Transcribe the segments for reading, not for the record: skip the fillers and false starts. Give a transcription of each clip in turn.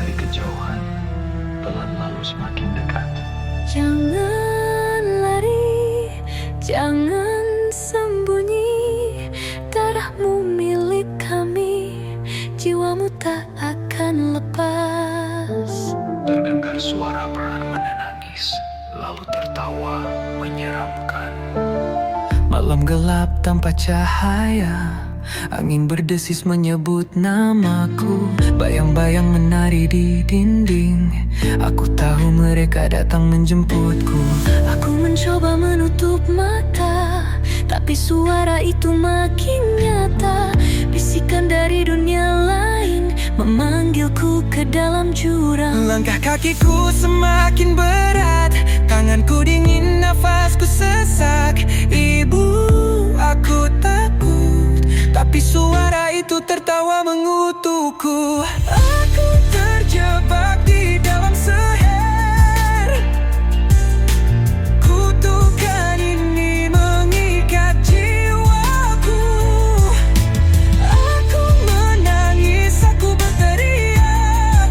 dari kejauhan, pelan lalu semakin dekat. Jangan lari, jangan sembunyi, darahmu milik kami, jiwamu tak akan lepas. Terdengar suara peran menangis, lalu tertawa menyeramkan. Malam gelap tanpa cahaya, angin berdesis menyebut namaku. Bayang-bayang menari di dinding, aku tahu mereka datang menjemputku. Aku mencoba menutup mata, tapi suara itu makin nyata. Bisikan dari dunia lain memanggilku ke dalam jurang. Langkah kakiku semakin berat, tanganku dingin, nafasku sesak. Ibu, aku takut, tapi suara itu tertawa mengutukku. Aku terjebak di dalam seher, kutukan ini mengikat jiwaku. Aku menangis, aku berteriak,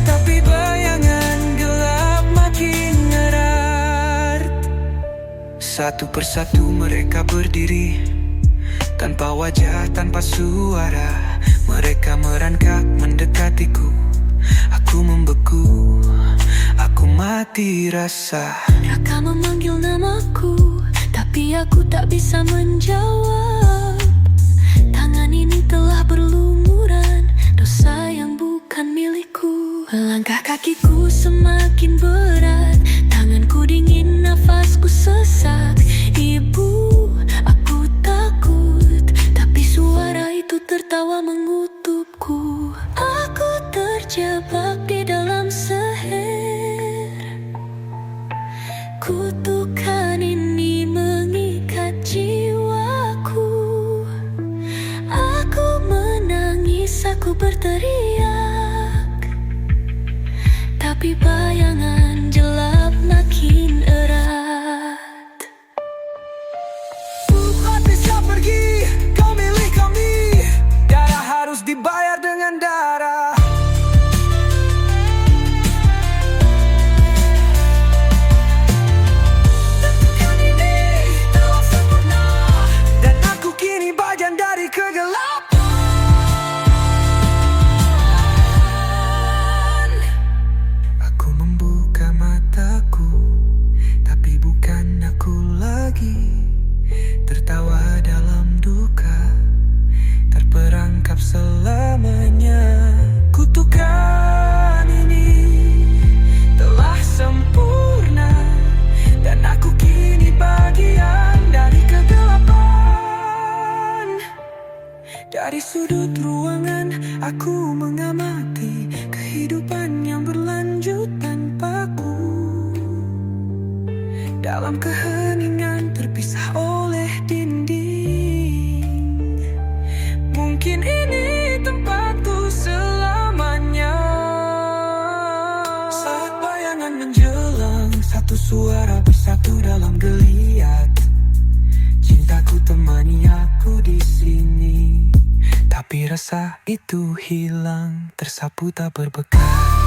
tapi bayangan gelap makin erat. Satu persatu mereka berdiri, tanpa wajah, tanpa suara. Mereka merangkak mendekatiku. Aku membeku, aku mati rasa. Mereka memanggil namaku, tapi aku tak bisa menjawab. Tangan ini telah berlumuran, dosa yang bukan milikku. Langkah kakiku semakin berat, tanganku dingin, nafasku sesak. Ibu, aku takut, tapi suara itu tertawa mengutukku. Aku terjebak di dalam seher, kutukan ini mengikat jiwaku. Aku menangis, aku berteriak, tapi bayangan gelap makin erat. Tuhan bisa pergi, kau milik kami. Darah harus dibayar dengan darah. Tentukan ini telah sempurna, dan aku kini bagian dari kegelapan. Aku membuka mataku, tapi bukan aku lagi. Tertawa dalam duka, terperangkap selamanya. Kutukan ini telah sempurna, dan aku kini bagian dari kegelapan. Dari sudut ruangan aku mengamati kehidupan yang berlanjut tanpaku. Dalam keheningan terpisah oleh dinding, mungkin ini tempatku selamanya. Saat bayangan menjelang, satu suara bersatu dalam geliat. Cintaku temani aku di sini, tapi rasa itu hilang, tersapu tak berbekas.